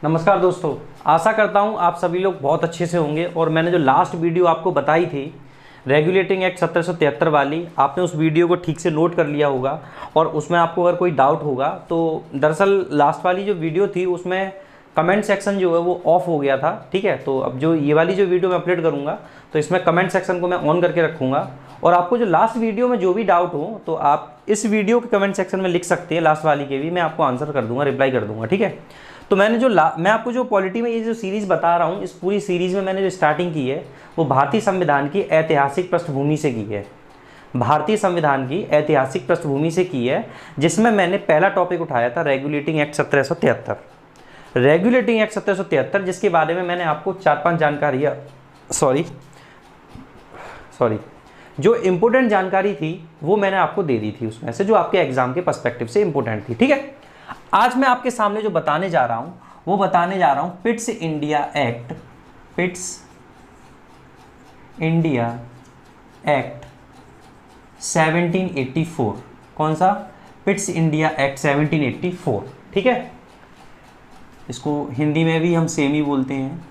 नमस्कार दोस्तों, आशा करता हूं आप सभी लोग बहुत अच्छे से होंगे। और मैंने जो लास्ट वीडियो आपको बताई थी रेगुलेटिंग एक्ट 1773 वाली, आपने उस वीडियो को ठीक से नोट कर लिया होगा। और उसमें आपको अगर कोई डाउट होगा तो दरअसल लास्ट वाली जो वीडियो थी उसमें कमेंट सेक्शन जो है वो ऑफ हो गया था। ठीक है, तो अब जो ये वाली जो वीडियो मैं अपलोड करूँगा तो इसमें कमेंट सेक्शन को मैं ऑन करके रखूँगा। और आपको जो लास्ट वीडियो में जो भी डाउट हो तो आप इस वीडियो के कमेंट सेक्शन में लिख सकते हैं, लास्ट वाली के भी मैं आपको आंसर कर दूंगा, रिप्लाई कर दूंगा। ठीक है, तो मैंने जो मैं आपको जो पॉलिटी में ये जो सीरीज़ बता रहा हूँ, इस पूरी सीरीज़ में मैंने जो स्टार्टिंग की है वो भारतीय संविधान की ऐतिहासिक पृष्ठभूमि से की है। भारतीय संविधान की ऐतिहासिक पृष्ठभूमि से की है, जिसमें मैंने पहला टॉपिक उठाया था रेगुलेटिंग एक्ट 1773। रेगुलेटिंग एक्ट 1773 जिसके बारे में मैंने आपको 4-5 जानकारियाँ जो इम्पोर्टेंट जानकारी थी वो मैंने आपको दे दी थी, उसमें से जो आपके एग्जाम के पर्सपेक्टिव से इम्पोर्टेंट थी। ठीक है, आज मैं आपके सामने जो बताने जा रहा हूं वो बताने जा रहा हूं पिट्स इंडिया एक्ट 1784। कौन सा? Pitt's India act 1784। ठीक है, इसको हिंदी में भी हम सेम ही बोलते हैं।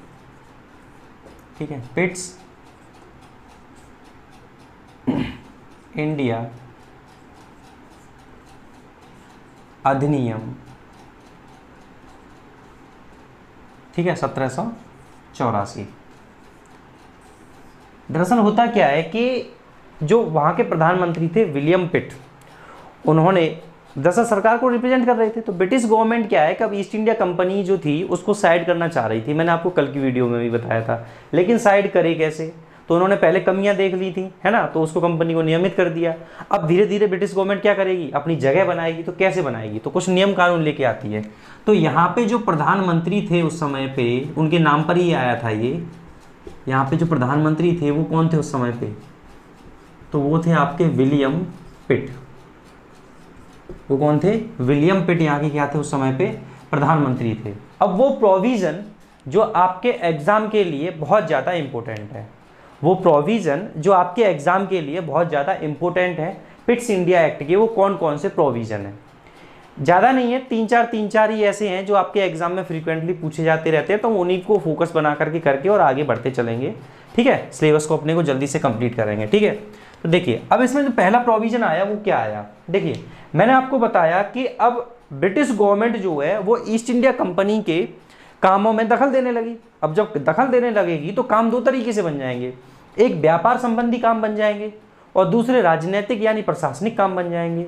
ठीक है, पिट्स इंडिया अधिनियम, ठीक है, 1784। दरअसल होता क्या है कि जो वहाँ के प्रधानमंत्री थे विलियम पिट, उन्होंने दरअसल सरकार को रिप्रेजेंट कर रहे थे। तो ब्रिटिश गवर्नमेंट क्या है कि अब ईस्ट इंडिया कंपनी जो थी उसको साइड करना चाह रही थी। मैंने आपको कल की वीडियो में भी बताया था, लेकिन साइड करे कैसे? तो उन्होंने पहले कमियां देख ली थी, है ना, तो उसको कंपनी को नियमित कर दिया। अब धीरे धीरे ब्रिटिश गवर्नमेंट क्या करेगी, अपनी जगह बनाएगी। तो कैसे बनाएगी? तो कुछ नियम कानून लेके आती है। तो यहाँ पे जो प्रधानमंत्री थे उस समय पे, उनके नाम पर ही आया था ये। यहाँ पे जो प्रधानमंत्री थे वो कौन थे उस समय पे? तो वो थे आपके विलियम पिट। वो कौन थे? विलियम पिट यहाँ के क्या थे उस समय पे? प्रधानमंत्री थे। अब वो प्रोविजन जो आपके एग्जाम के लिए बहुत ज़्यादा इंपॉर्टेंट है, वो प्रोविज़न जो आपके एग्ज़ाम के लिए बहुत ज़्यादा इंपॉर्टेंट है पिट्स इंडिया एक्ट के, वो कौन कौन से प्रोविज़न है? ज़्यादा नहीं है, तीन चार ही ऐसे हैं जो आपके एग्ज़ाम में फ्रीक्वेंटली पूछे जाते रहते हैं। तो उन्हीं को फोकस बना करके और आगे बढ़ते चलेंगे। ठीक है, सिलेबस को अपने को जल्दी से कंप्लीट करेंगे। ठीक है, तो देखिए अब इसमें जो पहला प्रोविज़न आया वो क्या आया। देखिए, मैंने आपको बताया कि अब ब्रिटिश गवर्नमेंट जो है वो ईस्ट इंडिया कंपनी के कामों में दखल देने लगी। अब जब दखल देने लगेगी तो काम दो तरीके से बन जाएंगे, एक व्यापार संबंधी काम बन जाएंगे और दूसरे राजनीतिक यानी प्रशासनिक काम बन जाएंगे।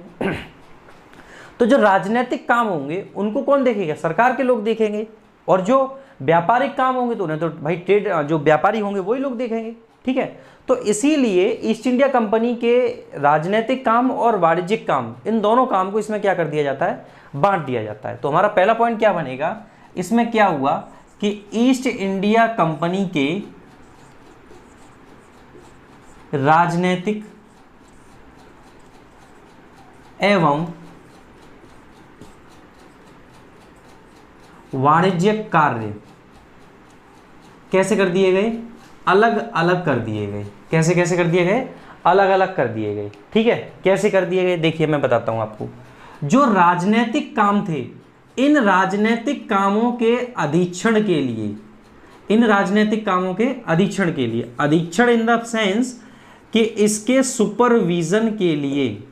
तो जो राजनीतिक काम होंगे उनको कौन देखेगा? सरकार के लोग देखेंगे। और जो व्यापारिक काम होंगे तो उन्हें तो भाई ट्रेड जो व्यापारी होंगे वही लोग देखेंगे। ठीक है, तो इसीलिए ईस्ट इंडिया कंपनी के राजनीतिक काम और वाणिज्यिक काम, इन दोनों काम को इसमें क्या कर दिया जाता है? बांट दिया जाता है। तो हमारा पहला पॉइंट क्या बनेगा इसमें? क्या हुआ कि ईस्ट इंडिया कंपनी के राजनीतिक एवं वाणिज्यिक कार्य कैसे कर दिए गए? अलग अलग कर दिए गए। कैसे कैसे कर दिए गए? अलग अलग कर दिए गए। ठीक है, कैसे कर दिए गए? देखिए मैं बताता हूं आपको। जो राजनीतिक काम थे, इन राजनीतिक कामों के अधीक्षण के लिए, इन राजनीतिक कामों के अधीक्षण के लिए, अधीक्षण इन द सेंस कि इसके सुपरविजन के लिए,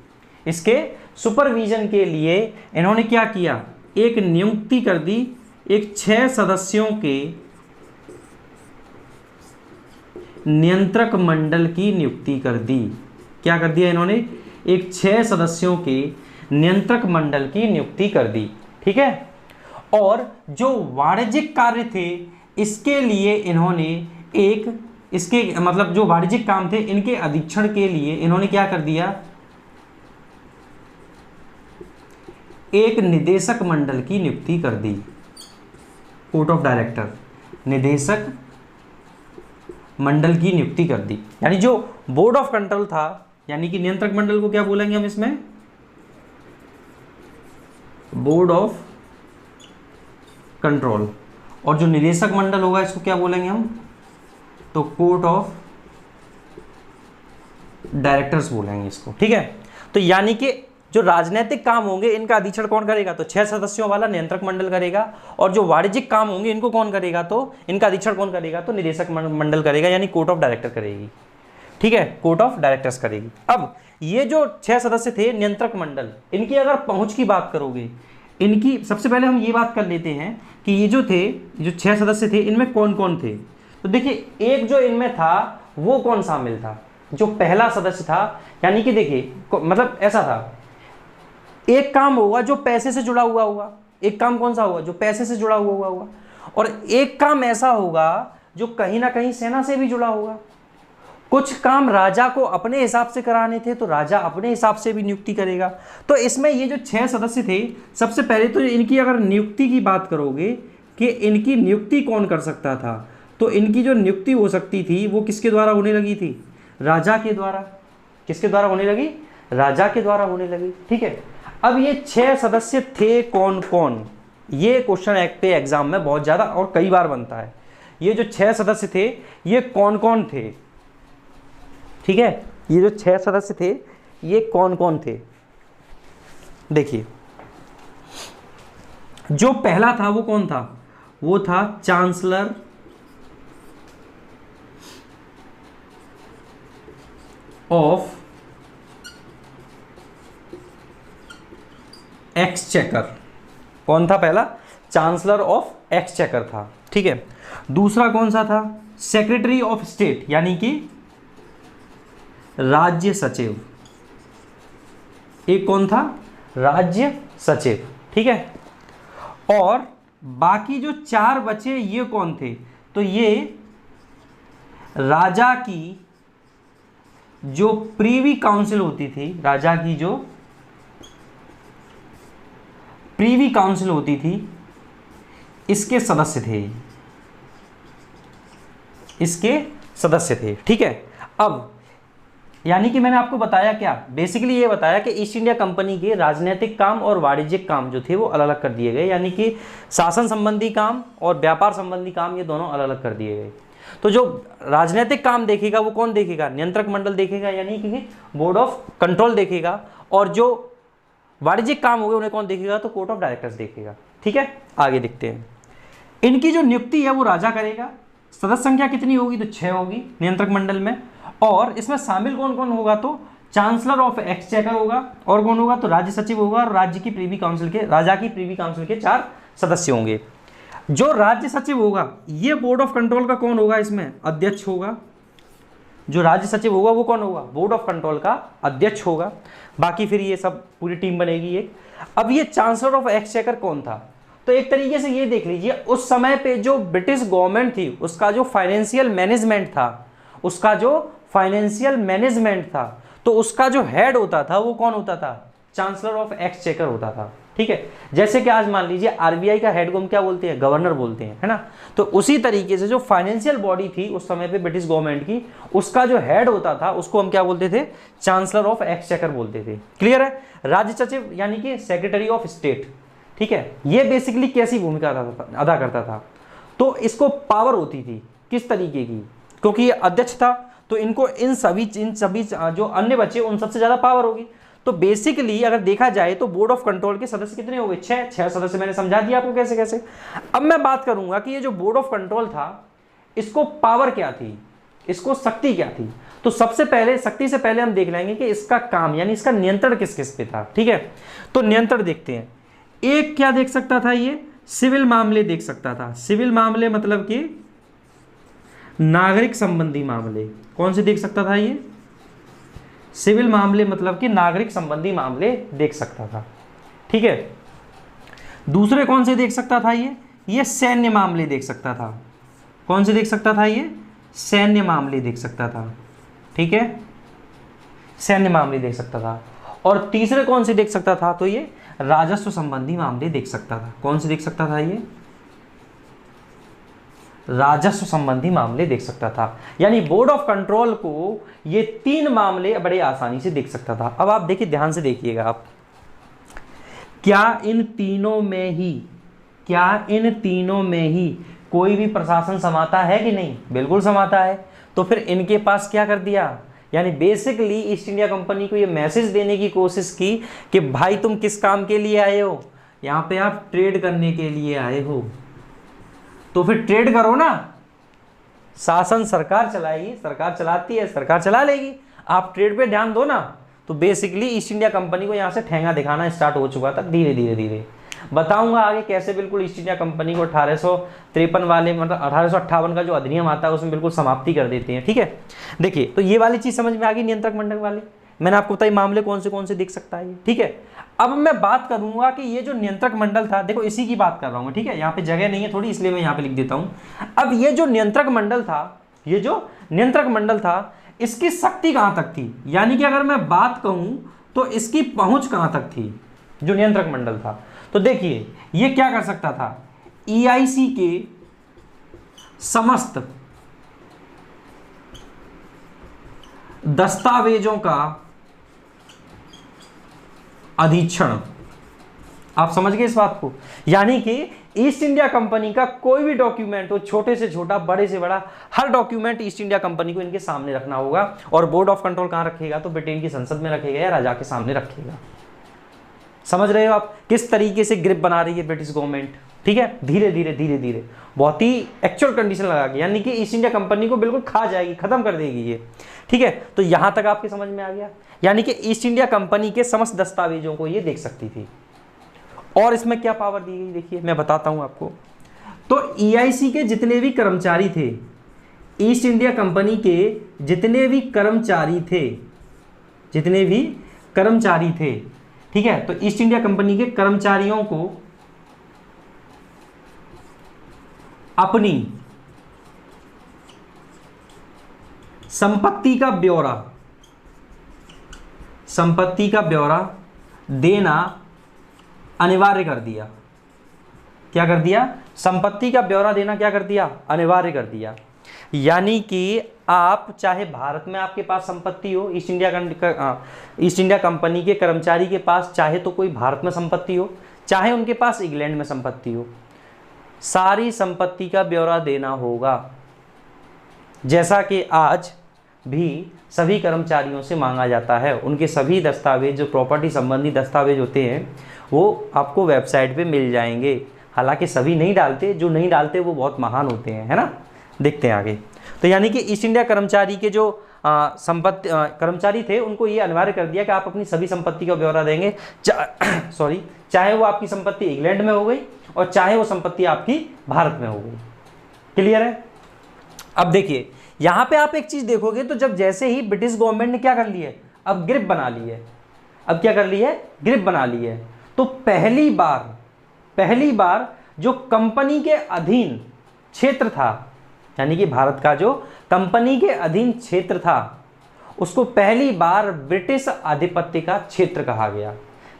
इसके सुपरविजन के लिए इन्होंने क्या किया? एक नियुक्ति कर दी, एक 6 सदस्यों के नियंत्रक मंडल की नियुक्ति कर दी। क्या कर दिया इन्होंने? एक 6 सदस्यों के नियंत्रक मंडल की नियुक्ति कर दी। ठीक है, और जो वाणिज्यिक कार्य थे इसके लिए इन्होंने एक, इसके मतलब जो वाणिज्यिक काम थे इनके अधीक्षण के लिए इन्होंने क्या कर दिया? एक निदेशक मंडल की नियुक्ति कर दी। बोर्ड ऑफ डायरेक्टर, निदेशक मंडल की नियुक्ति कर दी। यानी जो बोर्ड ऑफ कंट्रोल था, यानी कि नियंत्रक मंडल को क्या बोलेंगे हम इसमें? Board of control. और जो निदेशक मंडल होगा इसको क्या बोलेंगे हम? तो कोर्ट ऑफ डायरेक्टर्स बोलेंगे इसको। ठीक है, तो यानी कि जो राजनीतिक काम होंगे इनका अधीक्षण कौन करेगा, तो 6 सदस्यों वाला नियंत्रक मंडल करेगा। और जो वाणिज्यिक काम होंगे इनको कौन करेगा, तो इनका अधीक्षण कौन करेगा, तो निदेशक मंडल करेगा, यानी कोर्ट ऑफ डायरेक्टर करेगी। ठीक है, कोर्ट ऑफ डायरेक्टर्स करेगी। अब ये जो 6 सदस्य थे नियंत्रक मंडल, इनकी अगर पहुंच की बात करोगे, इनकी सबसे पहले हम ये बात कर लेते हैं कि ये जो थे, जो 6 सदस्य थे, इनमें कौन कौन थे। तो देखिए, एक जो इनमें था वो कौन शामिल था, जो पहला सदस्य था, यानी कि देखिए मतलब ऐसा था, एक काम होगा जो पैसे से जुड़ा हुआ होगा, एक काम कौन सा होगा, जो पैसे से जुड़ा हुआ होगा, और एक काम ऐसा होगा जो कहीं ना कहीं सेना से भी जुड़ा होगा। कुछ काम राजा को अपने हिसाब से कराने थे तो राजा अपने हिसाब से भी नियुक्ति करेगा। तो इसमें ये जो 6 सदस्य थे, सबसे पहले तो इनकी अगर नियुक्ति की बात करोगे कि इनकी नियुक्ति कौन कर सकता था, तो इनकी जो नियुक्ति हो सकती थी वो किसके द्वारा होने लगी थी, राजा के द्वारा। किसके द्वारा होने लगी, राजा के द्वारा होने लगी। ठीक है, अब ये 6 सदस्य थे कौन कौन, ये क्वेश्चन पे एग्जाम में बहुत ज़्यादा और कई बार बनता है। ये जो 6 सदस्य थे ये कौन कौन थे, ठीक है, ये जो 6 सदस्य थे ये कौन कौन थे। देखिए, जो पहला था वो कौन था, वो था चांसलर ऑफ एक्सचेकर। कौन था पहला, चांसलर ऑफ एक्सचेकर था। ठीक है, दूसरा कौन सा था, सेक्रेटरी ऑफ स्टेट, यानी कि राज्य सचिव। एक कौन था, राज्य सचिव। ठीक है, और बाकी जो 4 बचे ये कौन थे, तो ये राजा की जो प्रीवी काउंसिल होती थी, राजा की जो प्रीवी काउंसिल होती थी इसके सदस्य थे, इसके सदस्य थे। ठीक है, अब यानी कि मैंने आपको बताया क्या, बेसिकली ये बताया कि ईस्ट इंडिया कंपनी के राजनीतिक काम और वाणिज्यिक काम जो थे वो अलग अलग कर दिए गए, यानी कि शासन संबंधी काम और व्यापार संबंधी काम ये दोनों अलग अलग कर दिए गए। तो जो राजनीतिक काम देखेगा वो कौन देखेगा, नियंत्रक मंडल देखेगा, यानी कि बोर्ड ऑफ कंट्रोल देखेगा, और जो वाणिज्यिक काम हो गए उन्हें कौन देखेगा, तो कोर्ट ऑफ डायरेक्टर्स देखेगा। ठीक है, आगे देखते हैं। इनकी जो नियुक्ति है वो राजा करेगा। सदस्य संख्या कितनी होगी, तो 6 होगी नियंत्रक मंडल में, और इसमें शामिल कौन कौन होगा, तो चांसलर ऑफ एक्सचेकर होगा, और कौन होगा, तो राज्य सचिव होगा, और राज्य की प्रीवी काउंसिल के, राजा की प्रीवी काउंसिल के 4 सदस्य होंगे। जो राज्य सचिव होगा ये बोर्ड ऑफ कंट्रोल का कौन होगा, इसमें अध्यक्ष होगा। जो राज्य सचिव होगा वो कौन होगा, बोर्ड ऑफ कंट्रोल का अध्यक्ष होगा। बाकी फिर ये सब पूरी टीम बनेगी एक। अब ये चांसलर ऑफ एक्सचेकर कौन था, तो एक तरीके से ये देख लीजिए, उस समय पे जो ब्रिटिश गवर्नमेंट थी उसका जो फाइनेंशियल मैनेजमेंट था, उसका जो फाइनेंशियल मैनेजमेंट था, तो उसका जो हेड होता था वो कौन होता था, चांसलर ऑफ एक्सचेकर होता था। ठीक है, जैसे कि आज मान लीजिए आरबीआई का हेड को हम क्या बोलते हैं, गवर्नर बोलते हैं, है ना। तो उसी तरीके से जो फाइनेंशियल बॉडी थी उस समय पे ब्रिटिश गवर्नमेंट की, उसका जो हेड होता था उसको हम क्या बोलते थे, चांसलर ऑफ एक्सचेकर बोलते थे। क्लियर है। राज्य सचिव यानी कि सेक्रेटरी ऑफ स्टेट। ठीक है, ये बेसिकली कैसी भूमिका अदा करता था, तो इसको पावर होती थी किस तरीके की, क्योंकि ये अध्यक्ष था तो इनको इन सभी जो अन्य बच्चे उन सबसे ज्यादा पावर होगी। तो बेसिकली अगर देखा जाए तो बोर्ड ऑफ कंट्रोल के सदस्य कितने हो गए, 6 सदस्य। मैंने समझा दिया आपको कैसे कैसे। अब मैं बात करूंगा कि ये जो बोर्ड ऑफ कंट्रोल था इसको पावर क्या थी, इसको शक्ति क्या थी। तो सबसे पहले शक्ति से पहले हम देख लेंगे कि इसका काम यानी इसका नियंत्रण किस किस पे था। ठीक है, तो नियंत्रण देखते हैं। एक क्या देख सकता था, ये सिविल मामले देख सकता था। सिविल मामले मतलब कि नागरिक संबंधी मामले। कौन से देख सकता था, ये सिविल मामले मतलब कि नागरिक संबंधी मामले देख सकता था। ठीक है, दूसरे कौन से देख सकता था, ये सैन्य मामले देख सकता था। कौन से देख सकता था, ये सैन्य मामले देख सकता था। ठीक है, सैन्य मामले देख सकता था। और तीसरे कौन से देख सकता था, तो ये राजस्व संबंधी मामले देख सकता था। कौन से देख सकता था, ये राजस्व संबंधी मामले देख सकता था। यानी बोर्ड ऑफ कंट्रोल को ये 3 मामले बड़े आसानी से देख सकता था। अब आप देखिए, ध्यान से देखिएगा आप, क्या इन तीनों में ही कोई भी प्रशासन समाता है कि नहीं, बिल्कुल समाता है। तो फिर इनके पास क्या कर दिया, यानी बेसिकली ईस्ट इंडिया कंपनी को ये मैसेज देने की कोशिश की कि भाई तुम किस काम के लिए आए हो, यहाँ पे आप ट्रेड करने के लिए आए हो, तो फिर ट्रेड करो ना। शासन सरकार चलाएगी, सरकार चलाती है, सरकार चला लेगी, आप ट्रेड पे ध्यान दो ना। तो बेसिकली ईस्ट इंडिया कंपनी को यहाँ से ठेंगा दिखाना स्टार्ट हो चुका था धीरे धीरे धीरे। बताऊंगा आगे कैसे बिल्कुल ईस्ट इंडिया कंपनी को 1853 वाले मतलब 1858 का जो अधिनियम आता है उसमें बिल्कुल समाप्ति कर देते हैं। ठीक है, देखिए तो ये वाली चीज समझ में आ गई, नियंत्रक मंडल वाली। मैंने आपको बताई मामले कौन से दिख सकता है ये। ठीक है, अब मैं बात करूंगा कि ये जो नियंत्रक मंडल था, देखो इसी की बात कर रहा हूँ। ठीक है, यहाँ पे जगह नहीं है थोड़ी, इसलिए मैं यहाँ पे लिख देता हूँ। अब ये जो नियंत्रक मंडल था, ये जो नियंत्रक मंडल था, इसकी शक्ति कहाँ तक थी, यानी कि अगर मैं बात कहूँ तो इसकी पहुंच कहाँ तक थी जो नियंत्रक मंडल था। तो देखिए ये क्या कर सकता था, EIC के समस्त दस्तावेजों का अधीक्षण, आप समझ गए इस बात को, यानी कि ईस्ट इंडिया कंपनी का कोई भी डॉक्यूमेंट हो, छोटे से छोटा बड़े से बड़ा, हर डॉक्यूमेंट ईस्ट इंडिया कंपनी को इनके सामने रखना होगा। और बोर्ड ऑफ कंट्रोल कहां रखेगा, तो ब्रिटेन की संसद में रखेगा या राजा के सामने रखेगा। समझ रहे हो आप किस तरीके से ग्रिप बना रही है ब्रिटिश गवर्नमेंट। ठीक है, धीरे धीरे धीरे धीरे बहुत ही एक्चुअल कंडीशन लगा के, यानी कि ईस्ट इंडिया कंपनी को बिल्कुल खा जाएगी, खत्म कर देगी ये। ठीक है, तो यहां तक आपके समझ में आ गया, यानी कि ईस्ट इंडिया कंपनी के समस्त दस्तावेजों को ये देख सकती थी। और इसमें क्या पावर दी गई, देखिए मैं बताता हूं आपको। तो EIC के जितने भी कर्मचारी थे, ईस्ट इंडिया कंपनी के जितने भी कर्मचारी थे, ठीक है, तो ईस्ट इंडिया कंपनी के कर्मचारियों को अपनी संपत्ति का ब्यौरा देना अनिवार्य कर दिया। क्या कर दिया, संपत्ति का ब्यौरा देना क्या कर दिया, अनिवार्य कर दिया। यानी कि आप चाहे भारत में आपके पास संपत्ति हो, ईस्ट इंडिया कंपनी के कर्मचारी के पास चाहे तो कोई भारत में संपत्ति हो, चाहे उनके पास इंग्लैंड में संपत्ति हो, सारी संपत्ति का ब्यौरा देना होगा। जैसा कि आज भी सभी कर्मचारियों से मांगा जाता है, उनके सभी दस्तावेज जो प्रॉपर्टी संबंधी दस्तावेज होते हैं वो आपको वेबसाइट पे मिल जाएंगे। हालांकि सभी नहीं डालते, जो नहीं डालते वो बहुत महान होते हैं, है ना। देखते हैं आगे। तो यानी कि ईस्ट इंडिया कर्मचारी के जो कर्मचारी थे उनको ये अनिवार्य कर दिया कि आप अपनी सभी संपत्ति का ब्यौरा देंगे, चाहे वो आपकी संपत्ति इंग्लैंड में हो गई और चाहे वो संपत्ति आपकी भारत में हो गई। क्लियर है। अब देखिए यहां पे आप एक चीज देखोगे तो जब जैसे ही ब्रिटिश गवर्नमेंट ने क्या कर ली है, अब ग्रिप बना ली है, अब क्या कर ली है, ग्रिप बना ली है। तो पहली बार जो कंपनी के अधीन क्षेत्र था, यानी कि भारत का जो कंपनी के अधीन क्षेत्र था उसको पहली बार ब्रिटिश आधिपत्य का क्षेत्र कहा गया।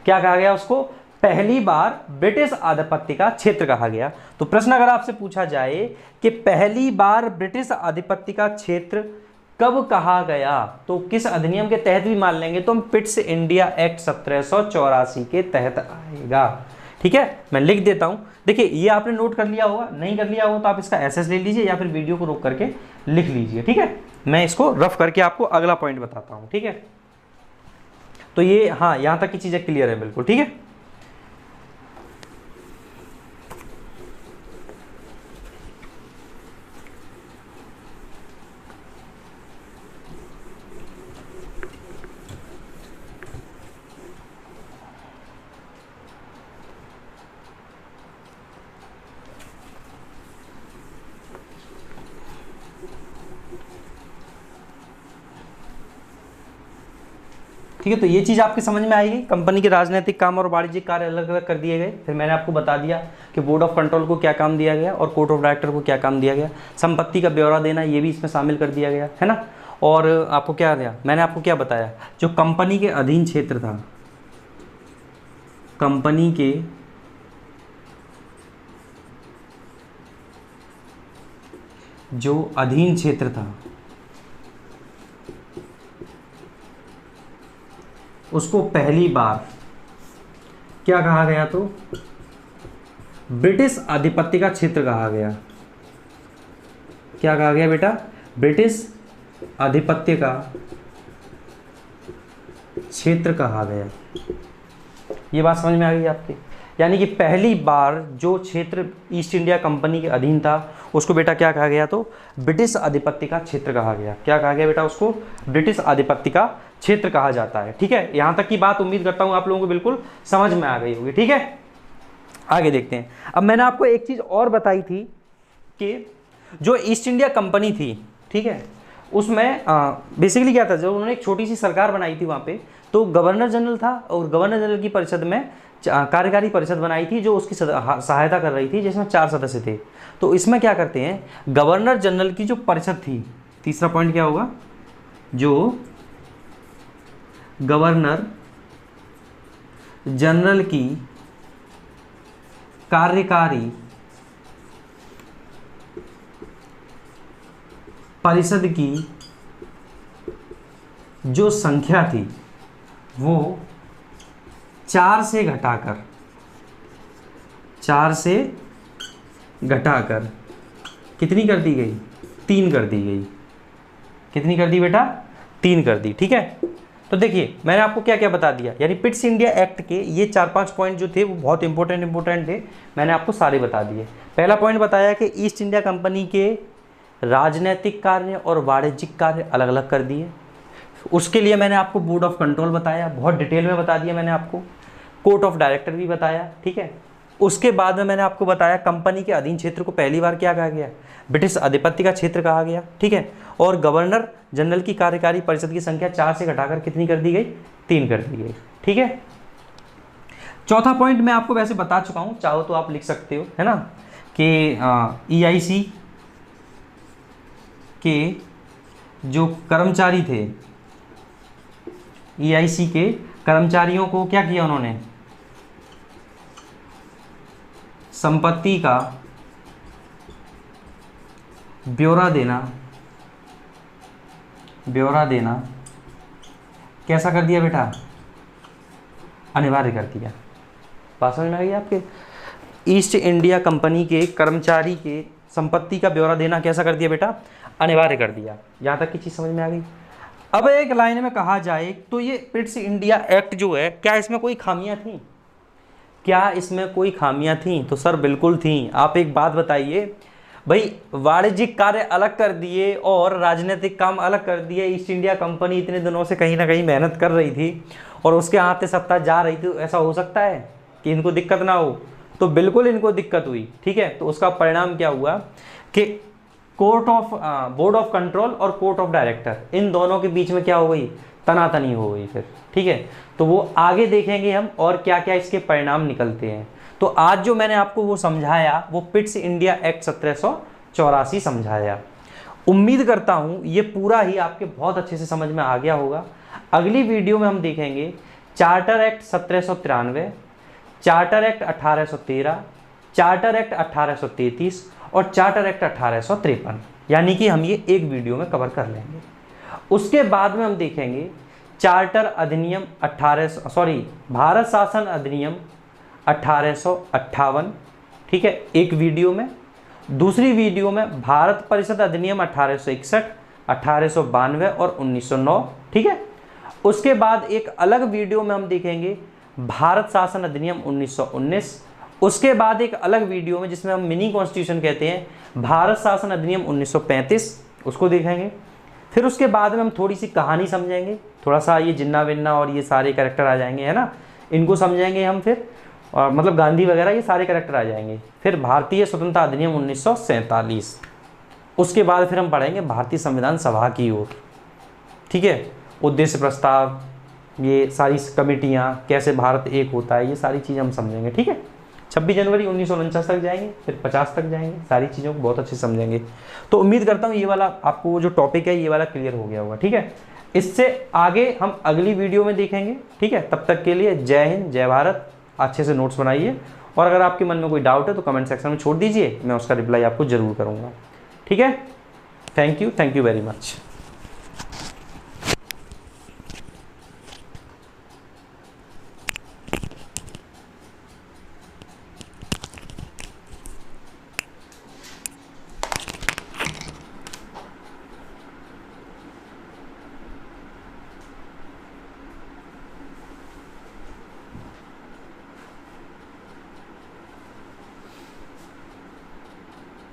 क्या कहा गया उसको, पहली बार ब्रिटिश आधिपत्य का क्षेत्र कहा गया। तो प्रश्न अगर आपसे पूछा जाए कि पहली बार ब्रिटिश आधिपत्य का क्षेत्र कब कहा गया, तो किस अधिनियम के तहत भी मान लेंगे तो हम पिट्स इंडिया एक्ट 1784 के तहत आएगा। ठीक है, मैं लिख देता हूं। देखिए ये आपने नोट कर लिया होगा, नहीं कर लिया होगा तो आप इसका एसएस ले लीजिए या फिर वीडियो को रोक करके लिख लीजिए। ठीक है, मैं इसको रफ करके आपको अगला पॉइंट बताता हूं। ठीक है, तो ये हाँ यहां तक की चीजें क्लियर है बिल्कुल। ठीक है, ठीक है, तो ये चीज़ आपके समझ में आएगी। कंपनी के राजनीतिक काम और वाणिज्यिक कार्य अलग अलग कर दिए गए। फिर मैंने आपको बता दिया कि बोर्ड ऑफ कंट्रोल को क्या काम दिया गया और कोर्ट ऑफ डायरेक्टर को क्या काम दिया गया। संपत्ति का ब्यौरा देना ये भी इसमें शामिल कर दिया गया है ना। और आपको क्या दिया, मैंने आपको क्या बताया, जो कंपनी के अधीन क्षेत्र था, कंपनी के जो अधीन क्षेत्र था उसको पहली बार क्या कहा गया, तो ब्रिटिश आधिपत्य का क्षेत्र कहा गया। क्या कहा गया बेटा, ब्रिटिश आधिपत्य का क्षेत्र कहा गया। ये बात समझ में आ गई आपकी? यानी कि पहली बार जो क्षेत्र ईस्ट इंडिया कंपनी के अधीन था उसको बेटा क्या कहा गया? तो ब्रिटिश आधिपत्य का क्षेत्र कहा गया। क्या कहा गया बेटा? उसको ब्रिटिश आधिपत्य का क्षेत्र कहा जाता है। ठीक है, यहाँ तक की बात उम्मीद करता हूँ आप लोगों को बिल्कुल समझ में आ गई होगी। ठीक है, आगे देखते हैं। अब मैंने आपको एक चीज़ और बताई थी कि जो ईस्ट इंडिया कंपनी थी, ठीक है, उसमें बेसिकली क्या था, जब उन्होंने एक छोटी सी सरकार बनाई थी वहाँ पे, तो गवर्नर जनरल था और गवर्नर जनरल की परिषद में कार्यकारी परिषद बनाई थी जो उसकी सहायता कर रही थी, जिसमें 4 सदस्य थे। तो इसमें क्या करते हैं, गवर्नर जनरल की जो परिषद थी, तीसरा पॉइंट क्या होगा, जो गवर्नर जनरल की कार्यकारी परिषद की जो संख्या थी वो 4 से घटाकर कितनी कर दी गई? 3 कर दी गई। कितनी कर दी बेटा? 3 कर दी। ठीक है, तो देखिए मैंने आपको क्या क्या बता दिया, यानी पिट्स इंडिया एक्ट के ये 4-5 पॉइंट जो थे वो बहुत इंपॉर्टेंट थे, मैंने आपको सारे बता दिए। पहला पॉइंट बताया कि ईस्ट इंडिया कंपनी के राजनीतिक कार्य और वाणिज्यिक कार्य अलग अलग कर दिए। उसके लिए मैंने आपको बोर्ड ऑफ कंट्रोल बताया, बहुत डिटेल में बता दिया मैंने आपको। कोर्ट ऑफ डायरेक्टर भी बताया। ठीक है, उसके बाद में मैंने आपको बताया कंपनी के अधीन क्षेत्र को पहली बार क्या कहा गया? ब्रिटिश आधिपत्य का क्षेत्र कहा गया। ठीक है, और गवर्नर जनरल की कार्यकारी परिषद की संख्या 4 से घटाकर कितनी कर दी गई? 3 कर दी गई। ठीक है, चौथा पॉइंट मैं आपको वैसे बता चुका हूँ, चाहो तो आप लिख सकते हो, है ना, कि EIC के जो कर्मचारी थे, EIC के कर्मचारियों को क्या किया उन्होंने? संपत्ति का ब्यौरा देना कैसा कर दिया बेटा? अनिवार्य कर दिया। बात समझ में आ गई आपके? ईस्ट इंडिया कंपनी के कर्मचारी के संपत्ति का ब्यौरा देना कैसा कर दिया बेटा? अनिवार्य कर दिया। यहाँ तक की चीज़ समझ में आ गई? अब एक लाइन में कहा जाए तो ये पिट्स इंडिया एक्ट जो है, क्या इसमें कोई खामियां थी? क्या इसमें कोई खामियां थी? तो सर बिल्कुल थी। आप एक बात बताइए भाई, वाणिज्यिक कार्य अलग कर दिए और राजनीतिक काम अलग कर दिए। ईस्ट इंडिया कंपनी इतने दिनों से कहीं ना कहीं मेहनत कर रही थी और उसके हाथ से सत्ता जा रही थी, ऐसा हो सकता है कि इनको दिक्कत ना हो? तो बिल्कुल इनको दिक्कत हुई। ठीक है, तो उसका परिणाम क्या हुआ कि बोर्ड ऑफ कंट्रोल और कोर्ट ऑफ डायरेक्टर, इन दोनों के बीच में क्या हो गई? तनातनी हो गई फिर। ठीक है, तो वो आगे देखेंगे हम और क्या क्या इसके परिणाम निकलते हैं। तो आज जो मैंने आपको वो समझाया वो पिट्स इंडिया एक्ट 1784 समझाया। उम्मीद करता हूँ ये पूरा ही आपके बहुत अच्छे से समझ में आ गया होगा। अगली वीडियो में हम देखेंगे charter act 1793, charter act 1813, charter act 1833 और चार्टर एक्ट 1853, यानी कि हम ये एक वीडियो में कवर कर लेंगे। उसके बाद में हम देखेंगे चार्टर अधिनियम भारत शासन अधिनियम 1858, ठीक है, एक वीडियो में। दूसरी वीडियो में भारत परिषद अधिनियम 1861, 1892 और 1909, ठीक है। उसके बाद एक अलग वीडियो में हम देखेंगे भारत शासन अधिनियम 1919। उसके बाद एक अलग वीडियो में जिसमें हम मिनी कॉन्स्टिट्यूशन कहते हैं, भारत शासन अधिनियम 1935, उसको देखेंगे। फिर उसके बाद में हम थोड़ी सी कहानी समझेंगे, थोड़ा सा ये जिन्ना विन्ना और ये सारे कैरेक्टर आ जाएंगे, है ना, इनको समझेंगे हम फिर, और मतलब गांधी वगैरह ये सारे कैरेक्टर आ जाएंगे। फिर भारतीय स्वतंत्रता अधिनियम 1947। उसके बाद फिर हम पढ़ेंगे भारतीय संविधान सभा की ओर, ठीक है, उद्देश्य प्रस्ताव, ये सारी कमेटियाँ, कैसे भारत एक होता है, ये सारी चीज़ें हम समझेंगे, ठीक है। 26 जनवरी 1949 तक जाएंगे, फिर 50 तक जाएंगे, सारी चीज़ों को बहुत अच्छे से समझेंगे। तो उम्मीद करता हूँ ये वाला आपको जो टॉपिक है ये वाला क्लियर हो गया होगा, ठीक है। इससे आगे हम अगली वीडियो में देखेंगे, ठीक है। तब तक के लिए जय हिंद, जय भारत। अच्छे से नोट्स बनाइए और अगर आपके मन में कोई डाउट है तो कमेंट सेक्शन में छोड़ दीजिए, मैं उसका रिप्लाई आपको ज़रूर करूँगा, ठीक है। Thank you very much.